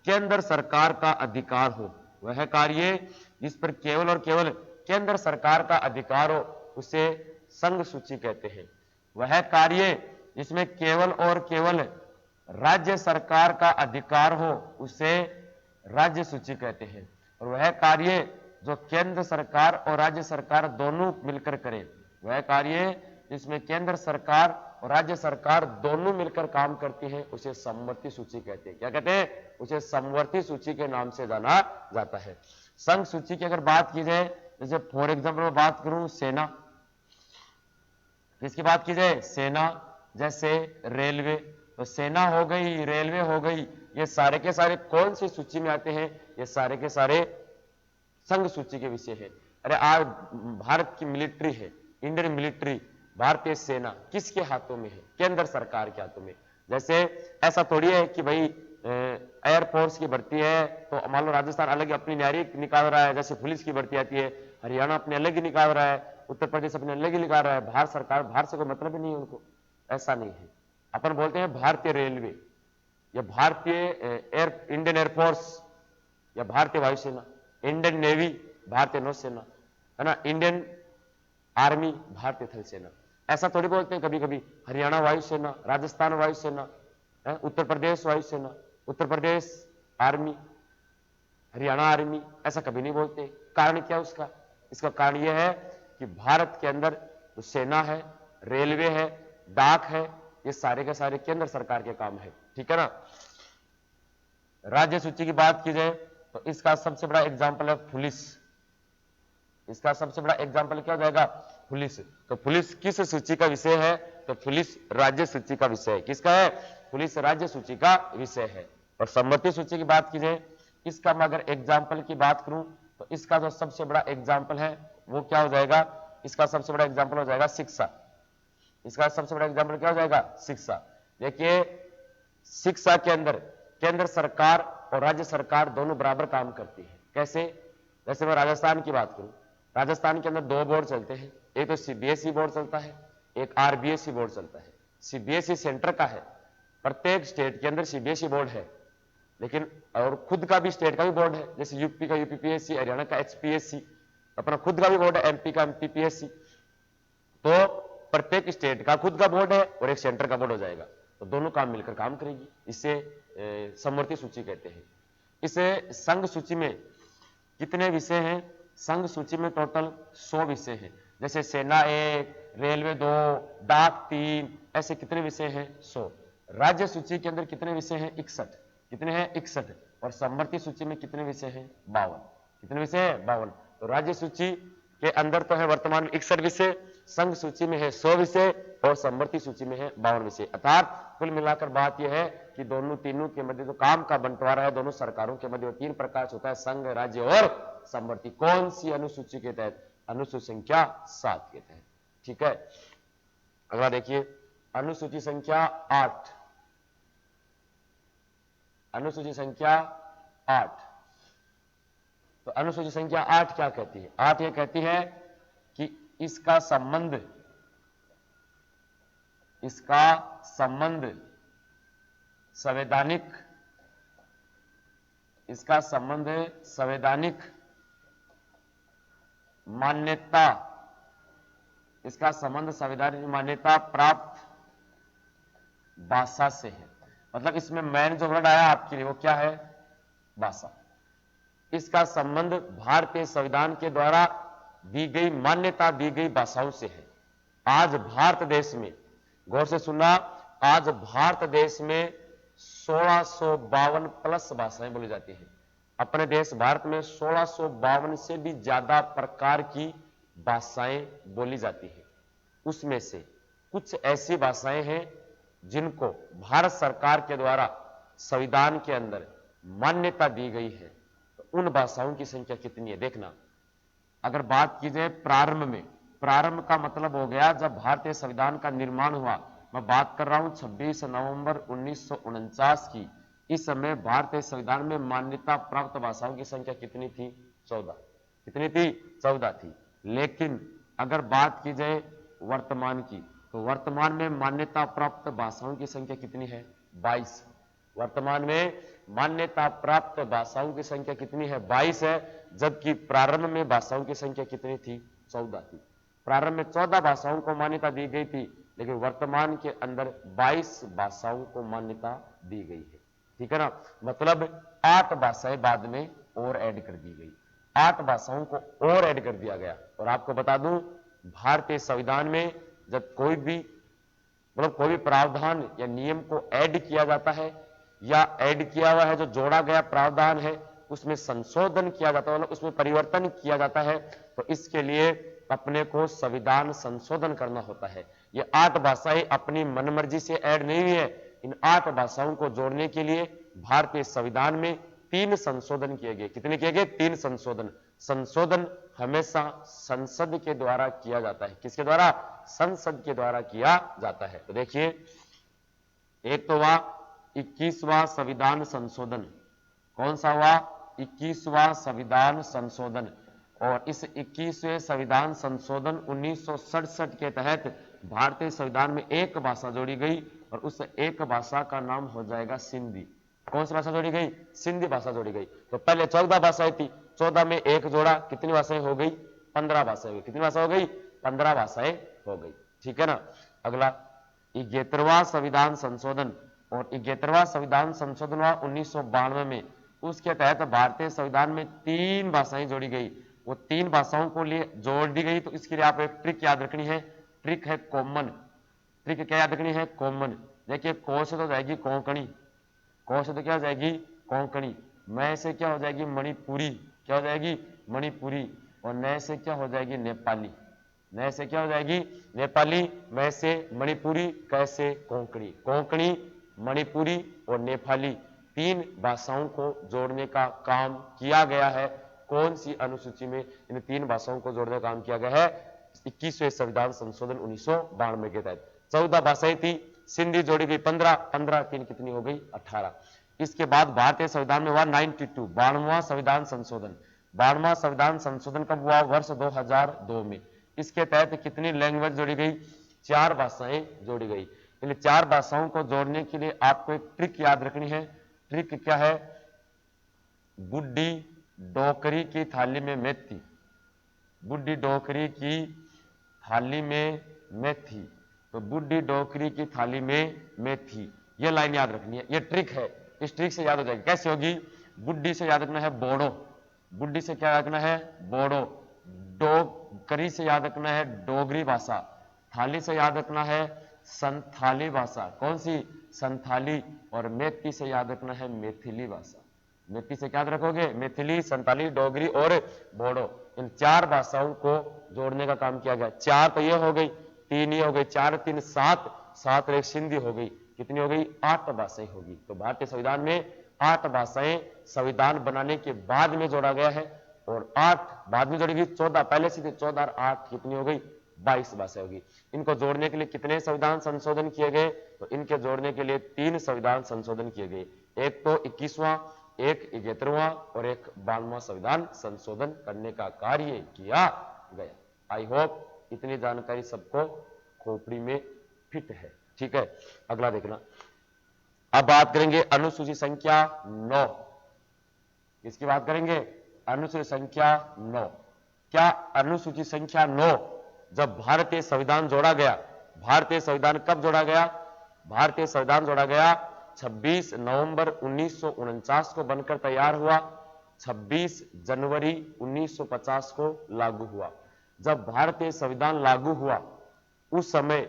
केंद्र सरकार का अधिकार हो, वह कार्य जिस पर केवल और केवल केंद्र सरकार का अधिकार हो उसे संघ सूची कहते हैं। वह कार्य जिसमें केवल और केवल राज्य सरकार का अधिकार हो उसे राज्य सूची कहते हैं। और वह कार्य जो केंद्र सरकार और राज्य सरकार दोनों मिलकर करें, वह कार्य जिसमें केंद्र सरकार और राज्य सरकार दोनों मिलकर काम करती है उसे समवर्ती सूची कहते हैं। क्या कहते हैं? उसे समवर्ती सूची के नाम से जाना जाता है। संघ सूची की अगर बात की जाए, जैसे फॉर एग्जाम्पल मैं बात करूं सेना, किसकी बात की जाए? सेना। जैसे रेलवे, तो सेना हो गई, रेलवे हो गई, ये सारे के सारे कौन सी सूची में आते हैं? ये सारे के सारे संघ सूची के विषय है। अरे आज भारत की मिलिट्री है, इंडियन मिलिट्री, भारतीय सेना किसके हाथों में है? केंद्र सरकार के हाथों में। जैसे ऐसा थोड़ी है कि भाई एयरफोर्स की भर्ती है तो मान लो राजस्थान अलग अपनी न्यारी निकाल रहा है, जैसे पुलिस की भर्ती आती है, हरियाणा अपने अलग ही निकाल रहा है, उत्तर प्रदेश अपने अलग ही निकाल रहा है, भारत सरकार, भारत से कोई मतलब ही नहीं है उनको। ऐसा नहीं है। अपन बोलते हैं भारतीय रेलवे या भारतीय इंडियन एयरफोर्स या भारतीय वायुसेना, इंडियन नेवी भारतीय नौसेना, है ना, इंडियन आर्मी भारतीय थल सेना। ऐसा थोड़ी बोलते हैं। कभी कभी हरियाणा वायुसेना, राजस्थान वायुसेना, उत्तर प्रदेश वायुसेना, उत्तर प्रदेश आर्मी, हरियाणा आर्मी, ऐसा कभी नहीं बोलते। कारण क्या उसका? इसका कारण यह है कि भारत के अंदर जो सेना है, रेलवे है, डाक है, ये सारे के सारे केंद्र सरकार के काम है। ठीक है ना। राज्य सूची की बात की जाए तो इसका सबसे बड़ा एग्जाम्पल है पुलिस। इसका सबसे बड़ा एग्जाम्पल क्या हो जाएगा? पुलिस। तो पुलिस किस सूची का विषय है? तो पुलिस राज्य सूची का विषय है। किसका है? पुलिस राज्य सूची का विषय है। और समवर्ती सूची की बात की जाए, इसका मैं अगर एग्जाम्पल की बात करूं तो इसका जो सबसे बड़ा एग्जाम्पल है वो क्या हो जाएगा? इसका सबसे बड़ा एग्जाम्पल हो जाएगा शिक्षा। इसका सबसे बड़ा एग्जाम्पल क्या हो जाएगा? शिक्षा। देखिए, शिक्षा के अंदर केंद्र सरकार और राज्य सरकार दोनों बराबर काम करती है। कैसे? जैसे मैं राजस्थान की बात करूं, राजस्थान के अंदर 2 बोर्ड चलते हैं, एक तो सीबीएसई बोर्ड चलता है, एक आरबीएसई बोर्ड चलता है। सीबीएसई सेंटर का है, प्रत्येक स्टेट के अंदर सीबीएसई बोर्ड है, लेकिन और खुद का भी स्टेट का भी बोर्ड है, जैसे यूपी का यूपीपीएससी, हरियाणा का एचपीएससी, अपना खुद का भी बोर्ड है, एमपी का एमपीपीएससी। तो प्रत्येक स्टेट का खुद का बोर्ड है और एक सेंटर का बोर्ड हो जाएगा, तो दोनों काम मिलकर काम करेगी। इसे समवर्ती सूची कहते हैं। इसे संघ सूची में कितने विषय हैं? संघ सूची में टोटल 100 विषय हैं। जैसे सेना 1, रेलवे 2, डाक 3, ऐसे कितने विषय हैं? 100। राज्य सूची के अंदर कितने विषय हैं? 61। कितने हैं? 61। और समवर्ती सूची में कितने विषय हैं? 52। कितने विषय हैं? 52। तो राज्य सूची के अंदर तो है वर्तमान में 61 विषय, संघ सूची में है 100 विषय और समवर्ती सूची में है 52 विषय। अर्थात कुल मिलाकर बात यह है कि दोनों तीनों के मध्य जो काम का बंटवारा है दोनों सरकारों के मध्य 3 प्रकार से होता है, संघ, राज्य और समवर्ती। कौन सी अनुसूची के तहत? अनुसूची संख्या 7 के तहत। ठीक है। अगला देखिए, अनुसूची संख्या 8। अनुसूची संख्या 8। तो अनुसूची संख्या 8 क्या कहती है? 8 ये कहती है कि इसका संबंध संवैधानिक, इसका संबंध संवैधानिक मान्यता, इसका संबंध संवैधानिक मान्यता प्राप्त भाषा से है। मतलब इसमें मेन जो वर्ड आया आपके लिए वो क्या है? भाषा। इसका संबंध भारतीय संविधान के द्वारा दी गई मान्यता दी गई भाषाओं से है। आज भारत देश में, गौर से सुनना, आज भारत देश में 1652 प्लस भाषाएं बोली जाती हैं। अपने देश भारत में 1652 से भी ज्यादा प्रकार की भाषाएं बोली जाती है। उसमें से कुछ ऐसी भाषाएं हैं जिनको भारत सरकार के द्वारा संविधान के अंदर मान्यता दी गई है। तो उन भाषाओं की संख्या कितनी है देखना। अगर बात की जाए प्रारंभ में, प्रारंभ का मतलब हो गया जब भारतीय संविधान का निर्माण हुआ। मैं बात कर रहा हूं 26 नवंबर 1949 की। इस समय भारतीय संविधान में मान्यता प्राप्त भाषाओं की संख्या कितनी थी? 14। कितनी थी? 14 थी। लेकिन अगर बात की जाए वर्तमान की, तो वर्तमान में मान्यता प्राप्त भाषाओं की संख्या कितनी है? 22। वर्तमान में मान्यता प्राप्त भाषाओं की संख्या कितनी है? 22 है। जबकि प्रारंभ में भाषाओं की संख्या कितनी थी? 14 थी। प्रारंभ में 14 भाषाओं को मान्यता दी गई थी, लेकिन वर्तमान के अंदर 22 भाषाओं को मान्यता दी गई है। ठीक है ना? मतलब 8 भाषाएं बाद में और ऐड कर दी गई। 8 भाषाओं को और ऐड कर दिया गया। और आपको बता दूं, भारतीय संविधान में जब कोई भी प्रावधान या नियम को ऐड किया जाता है, या ऐड किया हुआ है जो जोड़ा गया प्रावधान है, उसमें संशोधन किया जाता है, मतलब उसमें परिवर्तन किया जाता है, तो इसके लिए अपने को संविधान संशोधन करना होता है। ये 8 भाषाएं अपनी मनमर्जी से ऐड नहीं हुई है। इन 8 भाषाओं को जोड़ने के लिए भारतीय संविधान में 3 संशोधन किए गए। कितने किए गए? 3 संशोधन। संशोधन हमेशा संसद के द्वारा किया जाता है। किसके द्वारा? संसद के द्वारा किया जाता है। तो देखिए, एक तो हुआ 21वां संविधान संशोधन। कौन सा हुआ? 21वां संविधान संशोधन। और इस 21वें संविधान संशोधन 1967 के तहत भारतीय संविधान में एक भाषा जोड़ी गई, और उस एक भाषा का नाम हो जाएगा सिंधी। कौन सी भाषा जोड़ी गई? सिंधी भाषा जोड़ी गई। तो पहले 14 भाषाएं थी, 14 में एक जोड़ा, कितनी भाषाएं हो गई? 15 भाषाएं हो गई। कितनी भाषा हो गई? 15 भाषाएं हो गई। ठीक है ना? अगला 71वां संविधान संशोधन। और 71वां संविधान संशोधन हुआ 1992 में। उसके तहत भारतीय संविधान में 3 भाषाएं जोड़ी गई। वो 3 भाषाओं को लिए जोड़ दी गई। तो इसके लिए आप एक ट्रिक याद रखनी है। ट्रिक है कॉमन। ट्रिक क्या याद रखनी है? कॉमन। देखिए, को से तो जाएगी कोंकणी, को से तो क्या हो जाएगी? कोंकणी। मैं से क्या हो जाएगी? मणिपुरी। क्या हो जाएगी? मणिपुरी। और नए से क्या हो जाएगी? नेपाली। नए से क्या हो जाएगी? नेपाली। मैं से मणिपुरी, कैसे? कोंकणी। कोंकणी, मणिपुरी और नेपाली 3 भाषाओं को जोड़ने का काम किया गया है। कौन सी अनुसूची में इन 3 भाषाओं को जोड़ने का काम किया गया है? 21वें संविधान संशोधन 1992 के तहत। 14 भाषाएं थी, सिंधी जोड़ी गई 15, 15 3 कितनी हो गई? 18। इसके बाद भारतीय संविधान में हुआ 92, 92वां संविधान संशोधन। 92वां संविधान संशोधन कब हुआ? वर्ष 2002 में। इसके तहत कितनी लैंग्वेज जोड़ी गई? 4 भाषाएं जोड़ी गई। इन 4 भाषाओं को जोड़ने के लिए आपको एक ट्रिक याद रखनी है। ट्रिक क्या है? बुड्ढी डोकरी की थाली में मेथी। बुड्ढी डोकरी की थाली में मेथी। तो बुड्ढी डोकरी की थाली में मेथी, ये लाइन याद रखनी है। ये ट्रिक है। इस ट्रिक से याद हो जाएगी। कैसे होगी? बुड्ढी से याद रखना है बोड़ो। बुड्ढी से क्या रखना है? बोड़ो। डोकरी से याद रखना है डोगरी भाषा। थाली से याद रखना है संथाली भाषा। कौन सी? संथाली। और मेथी से याद रखना है मैथिली भाषा। मेथी से क्या रखोगे? मैथिली, संताली, डोगरी और बोडो। इन 4 भाषाओं को जोड़ने का काम किया गया। 4 तो ये हो गई, 3 ये हो गई, 4 3 7, 7 और 1 सिंधी हो गई। कितनी हो गई? 8 भाषाएं होगी। तो भारतीय संविधान में 8 भाषाएं संविधान बनाने के बाद में जोड़ा गया है, और 8 बाद में जोड़ी गई। 14 पहले से थी, 14 और 8 कितनी हो गई? 22 भाषाएं होगी। इनको जोड़ने के लिए कितने संविधान संशोधन किए गए? तो इनके जोड़ने के लिए 3 संविधान संशोधन किए गए। एक तो 21वां, एक 71वां और एक 92वां संविधान संशोधन करने का कार्य किया गया। आई होप इतनी जानकारी सबको खोपड़ी में फिट है। ठीक है, अगला देखना। अब बात करेंगे अनुसूची संख्या 9। किसकी बात करेंगे? अनुसूची संख्या 9। क्या अनुसूची संख्या 9 जब भारतीय संविधान जोड़ा गया? भारतीय संविधान कब जोड़ा गया? भारतीय संविधान जोड़ा गया 26 नवंबर 1949 को बनकर तैयार हुआ, 26 जनवरी 1950 को लागू हुआ। जब भारतीय संविधान लागू हुआ उस समय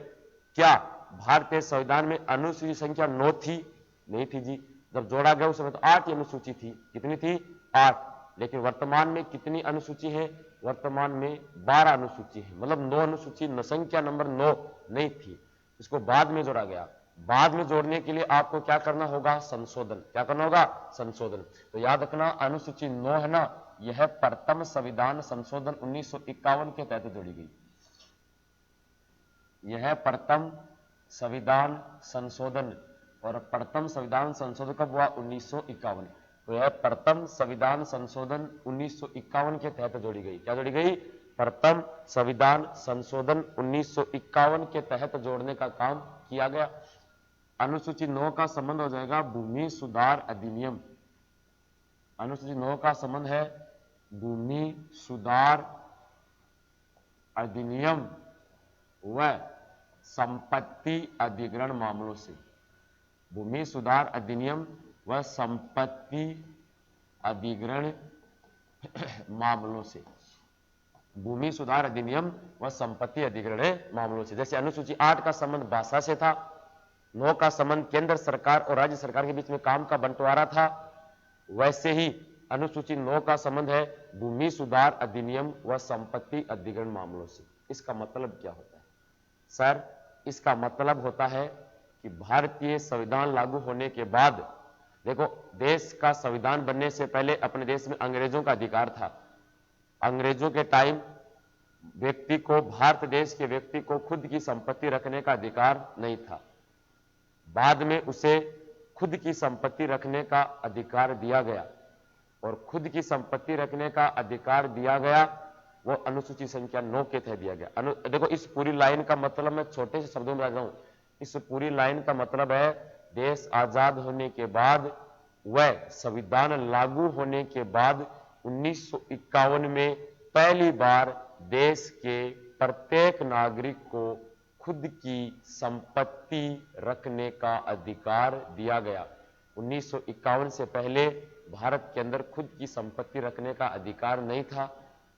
क्या भारतीय संविधान में अनुसूची संख्या 9 थी? नहीं थी जी। जब जोड़ा गया उस समय तो 8 ही अनुसूची थी। कितनी थी? 8। लेकिन वर्तमान में कितनी अनुसूची है? वर्तमान में 12 अनुसूची है। मतलब 9 अनुसूची, संख्या नंबर 9 नहीं थी, इसको बाद में जोड़ा गया। बाद में जोड़ने के लिए आपको क्या करना होगा? संशोधन। क्या करना होगा? संशोधन। तो याद रखना अनुसूची 9 है ना, यह प्रथम संविधान संशोधन 1951 के तहत जोड़ी गई। यह प्रथम संविधान संशोधन, और प्रथम संविधान संशोधन कब हुआ? 1951। तो यह प्रथम संविधान संशोधन 1951 के तहत जोड़ी गई। क्या जोड़ी गई? प्रथम संविधान संशोधन 1951 के तहत जोड़ने का काम किया गया। अनुसूची 9 का संबंध हो जाएगा भूमि सुधार अधिनियम। अनुसूची 9 का संबंध है भूमि सुधार अधिनियम व संपत्ति अधिग्रहण मामलों से। भूमि सुधार अधिनियम व संपत्ति अधिग्रहण मामलों से। भूमि सुधार अधिनियम व संपत्ति अधिग्रहण मामलों से। जैसे अनुसूची 8 का संबंध भाषा से था, 9 का संबंध केंद्र सरकार और राज्य सरकार के बीच में काम का बंटवारा था, वैसे ही अनुसूची 9 का संबंध है भूमि सुधार अधिनियम व संपत्ति अधिग्रहण मामलों से। इसका मतलब क्या होता है? सर, इसका मतलब होता है कि भारतीय संविधान लागू होने के बाद, देखो देश का संविधान बनने से पहले अपने देश में अंग्रेजों का अधिकार था। अंग्रेजों के टाइम व्यक्ति को, भारत देश के व्यक्ति को खुद की संपत्ति रखने का अधिकार नहीं था। बाद में उसे खुद की संपत्ति रखने का अधिकार दिया गया, और खुद की संपत्ति रखने का अधिकार दिया गया वो अनुसूची संख्या 9 के तहत दिया गया। देखो इस पूरी लाइन का मतलब मैं छोटे से शब्दों में बता रहा हूं। इस पूरी लाइन का मतलब है देश आजाद होने के बाद व संविधान लागू होने के बाद 1951 में पहली बार देश के प्रत्येक नागरिक को खुद की संपत्ति रखने का अधिकार दिया गया। 1951 से पहले भारत के अंदर खुद की संपत्ति रखने का अधिकार नहीं था।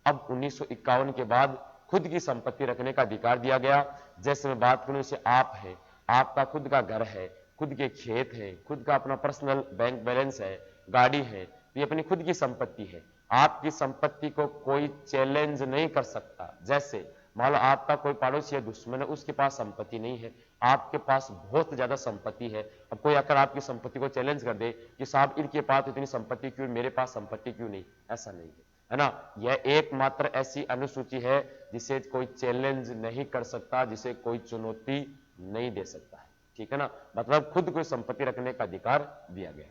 अब 1951 के बाद खुद की संपत्ति रखने का अधिकार दिया गया। जैसे मैं बात करूं, जैसे आप है, आपका खुद का घर है, खुद के खेत है, खुद का अपना पर्सनल बैंक बैलेंस है, गाड़ी है, तो ये अपनी खुद की संपत्ति है। आपकी संपत्ति को कोई चैलेंज नहीं कर सकता। जैसे मान लो आपका कोई पड़ोसी है, दुश्मन है, उसके पास संपत्ति नहीं है, आपके पास बहुत ज्यादा संपत्ति है। अब कोई आकर आपकी संपत्ति को चैलेंज कर दे कि साहब इनके पास इतनी संपत्ति क्यों, मेरे पास संपत्ति क्यों नहीं, ऐसा नहीं है ना। यह एकमात्र ऐसी अनुसूची है जिसे कोई चैलेंज नहीं कर सकता, जिसे कोई चुनौती नहीं दे सकता है। ठीक है ना, मतलब खुद को संपत्ति रखने का अधिकार दिया गया।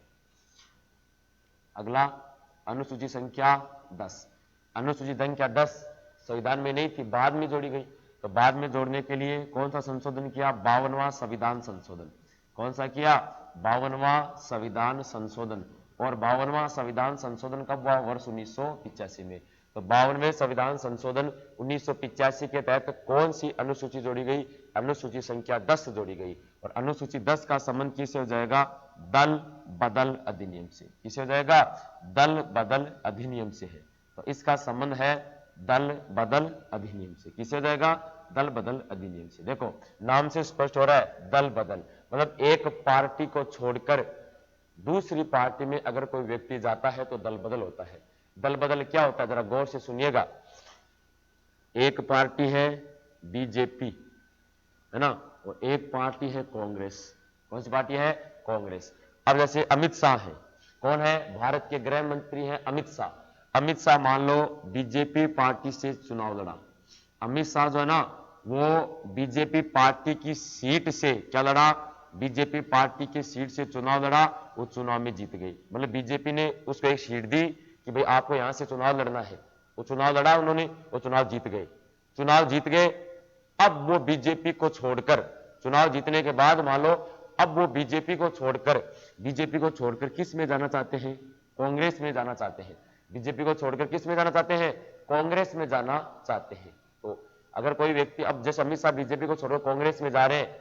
अगला अनुसूची संख्या 10। अनुसूची संख्या 10 संविधान में नहीं थी, बाद में जोड़ी गई। तो बाद में जोड़ने के लिए कौन सा संशोधन किया? 52वां संविधान संशोधन। कौन सा किया? 52वां संविधान संशोधन। और 52वां संविधान संशोधन कब हुआ? वर्ष 1985 में। तो 52वें संविधान संशोधन 1985 के तहत कौन सी अनुसूची जोड़ी गई? अनुसूची संख्या 10 जोड़ी गई। और अनुसूची 10 का संबंध किससे हो जाएगा? दल बदल अधिनियम से। किससे हो जाएगा? दल बदल अधिनियम से है। तो इसका संबंध है दल बदल अधिनियम से। किससे हो जाएगा? दल बदल अधिनियम से। देखो नाम से स्पष्ट हो रहा है दल बदल, मतलब एक पार्टी को छोड़कर दूसरी पार्टी में अगर कोई व्यक्ति जाता है तो दल बदल होता है। दल बदल क्या होता है, जरा गौर से सुनिएगा। एक पार्टी है बीजेपी, है ना, और एक पार्टी है कांग्रेस। कौन सी पार्टी है? कांग्रेस। अब जैसे अमित शाह है, कौन है? भारत के गृह मंत्री हैं अमित शाह। अमित शाह मान लो बीजेपी पार्टी से चुनाव लड़ा। अमित शाह जो है ना, वो बीजेपी पार्टी की सीट से क्या लड़ा? बीजेपी पार्टी की सीट से चुनाव लड़ा, वो चुनाव में जीत गई। मतलब बीजेपी ने उसको एक सीट दी कि भाई आपको यहां से चुनाव लड़ना है। वो चुनाव लड़ा उन्होंने, वो चुनाव जीत गए। चुनाव जीत गए, अब वो बीजेपी को छोड़कर, चुनाव जीतने के बाद मान लो अब वो बीजेपी को छोड़कर किस में जाना चाहते हैं? कांग्रेस में जाना चाहते हैं। बीजेपी को छोड़कर किस में जाना चाहते हैं? कांग्रेस में जाना चाहते हैं। तो अगर कोई व्यक्ति, अब जैसे अमित शाह बीजेपी को छोड़कर कांग्रेस में जा रहे हैं,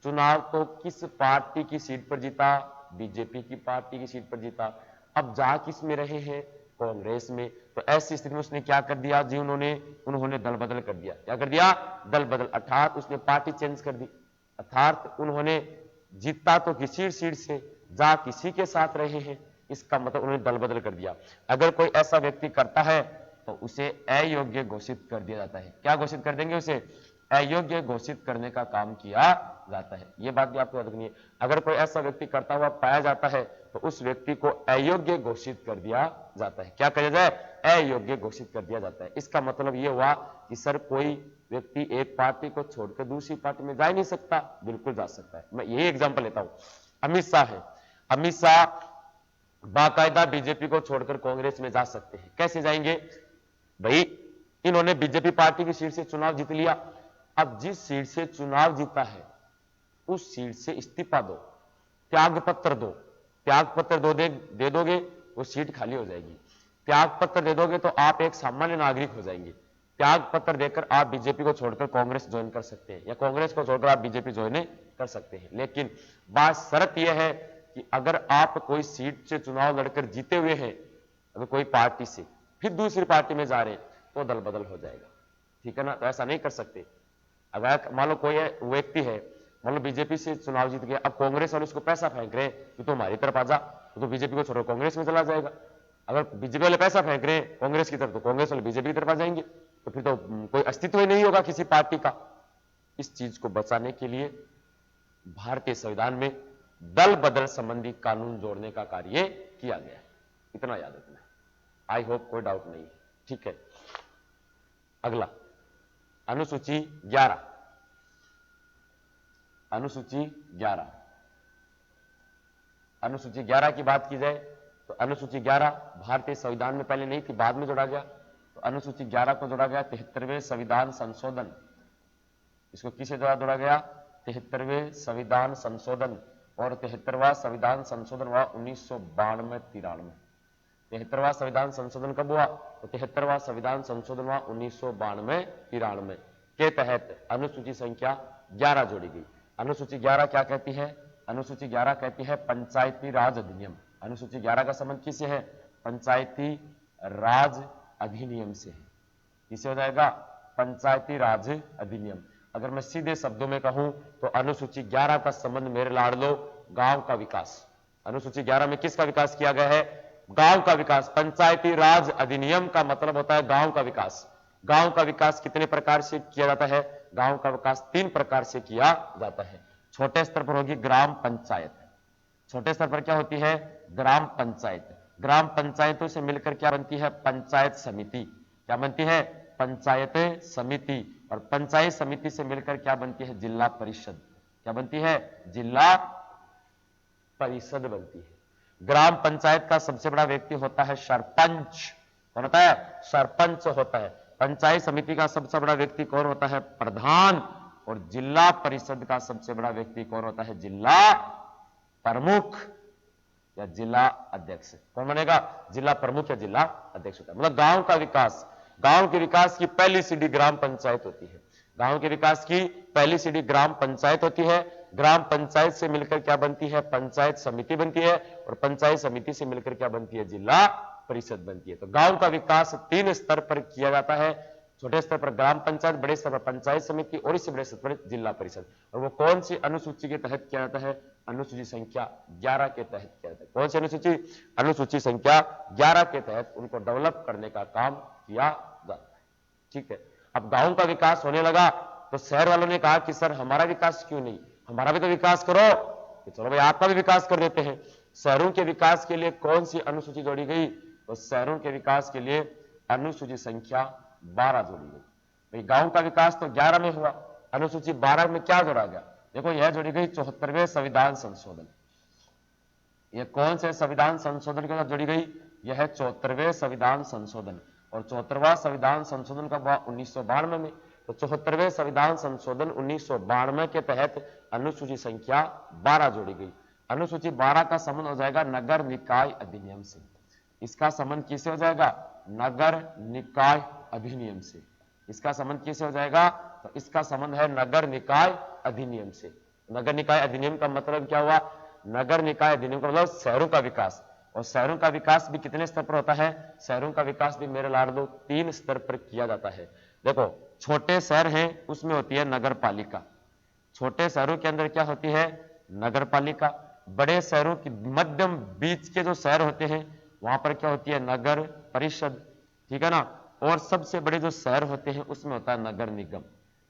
चुनाव तो किस पार्टी की सीट पर जीता? बीजेपी की पार्टी की सीट पर जीता। अब जा किस में रहे हैं? कांग्रेस में। तो ऐसी स्थिति में उसने क्या कर दिया जी, उन्होंने दल बदल कर दिया। क्या कर दिया? दल बदल, अर्थात उसने पार्टी चेंज कर दी। अर्थात उन्होंने जीता तो किसी सीट से, जा किसी के साथ रहे हैं, इसका मतलब उन्होंने दल बदल कर दिया। अगर कोई ऐसा व्यक्ति करता है तो उसे अयोग्य घोषित कर दिया जाता है। क्या घोषित कर देंगे? उसे अयोग्य घोषित करने का काम किया जाता है। यह बात भी आपको याद रखनी है। अगर कोई ऐसा व्यक्ति करता हुआ पाया जाता है तो उस व्यक्ति को अयोग्य घोषित कर दिया जाता है। क्या किया जाए? अयोग्य घोषित कर दिया जाता है। इसका मतलब यह हुआ कि सर कोई व्यक्ति एक पार्टी को छोड़कर दूसरी पार्टी में जा ही नहीं सकता। बिल्कुल जा सकता है। मैं यही एग्जांपल लेता हूं। अमित शाह है, अमित शाह बाकायदा बीजेपी को छोड़कर कांग्रेस में जा सकते हैं। कैसे जाएंगे भाई? इन्होंने बीजेपी पार्टी की सीट से चुनाव जीत लिया। अब जिस सीट से चुनाव जीता है उस सीट से इस्तीफा दो, त्याग पत्र दो। त्याग पत्र दे दोगे वो सीट खाली हो जाएगी। त्याग पत्र दे दोगे तो आप एक सामान्य नागरिक हो जाएंगे। त्याग पत्र देकर आप बीजेपी को छोड़कर कांग्रेस ज्वाइन कर सकते हैं, या कांग्रेस को छोड़कर आप बीजेपी ज्वाइन कर सकते हैं। लेकिन बात शर्त यह है कि अगर आप कोई सीट से चुनाव लड़कर जीते हुए हैं, अगर कोई पार्टी से, फिर दूसरी पार्टी में जा रहे हैं तो दल बदल हो जाएगा। ठीक है ना? तो ऐसा नहीं कर सकते। अगर मान लो कोई व्यक्ति है, मान लो बीजेपी से चुनाव जीत गया, अब कांग्रेस वाले उसको पैसा फेंक रहे कि तुम हमारी तरफ आ जा, तो बीजेपी को छोड़कर कांग्रेस में चला जाएगा। अगर बीजेपी वाले पैसा फेंक रहे हैं कांग्रेस की तरफ, तो कांग्रेस वाले बीजेपी की तरफ आ जाएंगे। तो फिर तो कोई अस्तित्व ही नहीं होगा किसी पार्टी का। इस चीज को बचाने के लिए भारतीय संविधान में दल बदल संबंधी कानून जोड़ने का कार्य किया गया है। इतना याद रखना है। आई होप कोई डाउट नहीं है। ठीक है, अगला अनुसूची 11। अनुसूची 11, अनुसूची 11 की बात की जाए तो अनुसूची 11 भारतीय संविधान में पहले नहीं थी, बाद में जोड़ा गया। तो अनुसूची 11 को जोड़ा गया 73वें संविधान संशोधन। इसको किसे द्वारा जोड़ा गया? 73वें संविधान संशोधन। और 73वां संविधान संशोधन हुआ 1992-93। 73वां संविधान संशोधन कब हुआ? तो 73वां संविधान संशोधन हुआ 1992-93 के तहत अनुसूची संख्या 11 जोड़ी गई। अनुसूची 11 क्या कहती है? अनुसूची 11 कहती है पंचायती राज अधिनियम। अनुसूची 11 का संबंध किससे है? पंचायती राज अधिनियम से है। किसे हो जाएगा? पंचायती राज अधिनियम। अगर मैं सीधे शब्दों में कहूं तो अनुसूची 11 का संबंध मेरे लाडलो गांव का विकास। अनुसूची 11 में किसका विकास किया गया है? गांव का विकास। पंचायती राज अधिनियम का मतलब होता है गांव का विकास। गांव का विकास कितने प्रकार से किया जाता है? गांव का विकास 3 प्रकार से किया जाता है। छोटे स्तर पर होगी ग्राम पंचायत। छोटे स्तर पर क्या होती है? ग्राम पंचायत। ग्राम पंचायतों से मिलकर क्या बनती है? पंचायत समिति। क्या बनती है? पंचायत समिति। और पंचायत समिति से मिलकर क्या बनती है? जिला परिषद। क्या बनती है? जिला परिषद बनती है। ग्राम पंचायत का सबसे बड़ा व्यक्ति होता है सरपंच। कौन होता है? सरपंच होता है। पंचायत समिति का सबसे बड़ा व्यक्ति कौन होता है? प्रधान। और जिला परिषद का सबसे बड़ा व्यक्ति कौन होता है? जिला प्रमुख या जिला अध्यक्ष। कौन बनेगा? जिला प्रमुख या जिला अध्यक्ष होता है। मतलब गांव का विकास, गांव के विकास की पहली सीढ़ी ग्राम पंचायत होती है। गांव के विकास की पहली सीढ़ी ग्राम पंचायत होती है। ग्राम पंचायत से मिलकर क्या बनती है? पंचायत समिति बनती है। और पंचायत समिति से मिलकर क्या बनती है? जिला परिषद बनती है। तो गांव का विकास 3 स्तर पर किया जाता है। छोटे स्तर पर ग्राम पंचायत, बड़े स्तर पर पंचायत समिति, और इससे बड़े स्तर पर जिला परिषद। और वो कौन सी अनुसूची के तहत किया जाता है? अनुसूची संख्या 11 के तहत किया जाता है। कौन सी अनुसूची? अनुसूची संख्या 11 के तहत उनको डेवलप करने का काम किया जाता है। ठीक है, अब गांव का विकास होने लगा तो शहर वालों ने कहा कि सर हमारा विकास क्यों नहीं, हमारा भी तो विकास करो। कि चलो भाई आपका भी विकास कर देते हैं। शहरों के विकास के लिए कौन सी अनुसूची जोड़ी गई? तो शहरों के विकास के लिए अनुसूची संख्या 12 जोड़ी गई। भाई गांव का विकास तो 11 में हुआ, अनुसूची 12 में क्या जोड़ा गया? देखो यह जोड़ी गई 74वें संविधान संशोधन। यह कौन से संविधान संशोधन के साथ जोड़ी गई? यह है 74वें संविधान संशोधन। और 74वां संविधान संशोधन कब हुआ? 1992 में। तो 74वें संविधान संशोधन 1992 के तहत अनुसूची संख्या 12 जोड़ी गई। अनुसूची 12 का संबंध हो जाएगा नगर निकाय अधिनियम से। इसका संबंध किससे हो जाएगा? नगर निकाय अधिनियम से। इसका संबंध किससे हो जाएगा? तो इसका संबंध है नगर निकाय अधिनियम से। नगर निकाय अधिनियम का मतलब क्या हुआ? नगर निकाय अधिनियम का मतलब शहरों का विकास। और शहरों का विकास भी कितने स्तर पर होता है? शहरों का विकास भी मेरे लाडलो 3 स्तर पर किया जाता है। देखो, छोटे शहर हैं उसमें होती है नगर पालिका, छोटे शहरों के अंदर क्या होती है? नगर पालिका। बड़े शहरों की मध्यम बीच के जो शहर होते हैं वहां पर क्या होती है? नगर परिषद, ठीक है ना। और सबसे बड़े जो शहर होते हैं उसमें होता है नगर निगम।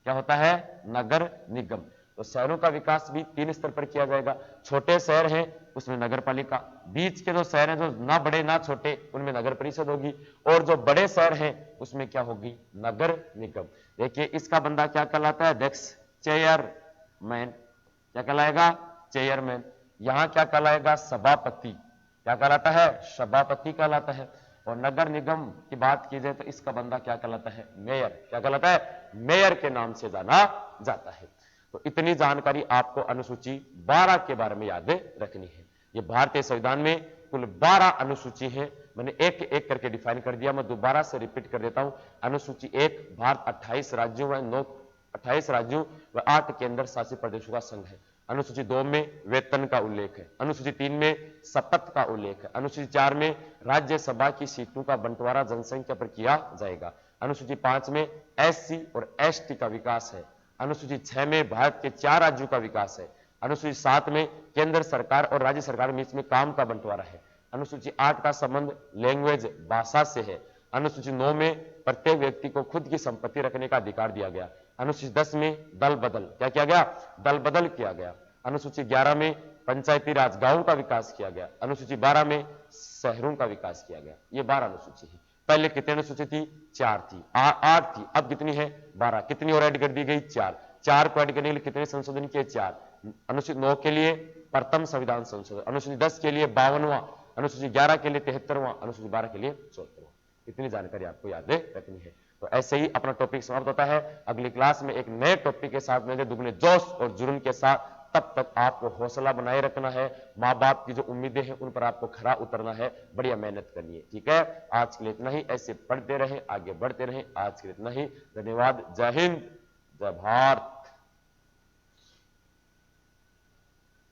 क्या होता है? नगर निगम। तो शहरों का विकास भी 3 स्तर पर किया जाएगा। छोटे शहर हैं उसमें नगर पालिका, बीच के जो शहर हैं जो ना बड़े ना छोटे उनमें नगर परिषद होगी, और जो बड़े शहर हैं उसमें क्या होगी? नगर निगम। देखिए इसका बंदा क्या कहलाता है? अध्यक्ष, चेयरमैन। क्या कहलाएगा? चेयरमैन। यहां क्या कहलाएगा? सभापति। क्या कहलाता है? सभापति कहलाता है। और नगर निगम की बात की जाए तो इसका बंदा क्या कहलाता है? मेयर। क्या कहलाता है? मेयर के नाम से जाना जाता है। तो इतनी जानकारी आपको अनुसूची 12 के बारे में याद रखनी है। ये भारतीय संविधान में कुल 12 अनुसूची है, मैंने एक एक करके डिफाइन कर दिया। मैं दोबारा से रिपीट कर देता हूं। अनुसूची 1, भारत 28 राज्यों व 28 राज्यों व 8 केंद्र शासित प्रदेशों का संघ है। अनुसूची 2 में वेतन का उल्लेख है। अनुसूची 3 में शपथ का उल्लेख है। अनुसूची 4 में राज्यसभा की सीटों का बंटवारा जनसंख्या पर किया जाएगा। अनुसूची 5 में एससी और एसटी का विकास है। अनुसूची 6 में भारत के 4 राज्यों का विकास है। अनुसूची 7 में केंद्र सरकार और राज्य सरकार के बीच में काम का बंटवारा है। अनुसूची 8 का संबंध लैंग्वेज भाषा से है। अनुसूची 9 में प्रत्येक व्यक्ति को खुद की संपत्ति रखने का अधिकार दिया गया। अनुसूची 10 में दल बदल, क्या किया गया? दल बदल किया गया। अनुसूची 11 में पंचायती राज गांवों का विकास किया गया। अनुसूची 12 में शहरों का विकास किया गया। ये 12 अनुसूची है। पहले कितनी अनुसूची थी? 4 थी, 8 थी, अब कितनी है? 12। कितनी और ऐड कर दी गई? 4। 4 को ऐड करने के लिए कितने संशोधन किए? 4। अनुसूची 9 के लिए प्रथम संविधान संशोधन, अनुसूची 10 के लिए 52वां, अनुसूची 11 के लिए 73वां, अनुसूची 12 के लिए 74वां। इतनी जानकारी आपको याद रखनी है। तो ऐसे ही अपना टॉपिक समाप्त होता है। अगली क्लास में एक नए टॉपिक के साथ मिलेंगे, दुगने जोश और जुनून के साथ। तब तक आपको हौसला बनाए रखना है, माँ बाप की जो उम्मीदें हैं उन पर आपको खरा उतरना है, बढ़िया मेहनत करनी है। ठीक है, आज के लिए इतना ही। ऐसे पढ़ते रहें, आगे बढ़ते रहें। आज के लिए इतना ही। धन्यवाद। जय हिंद, जय भारत।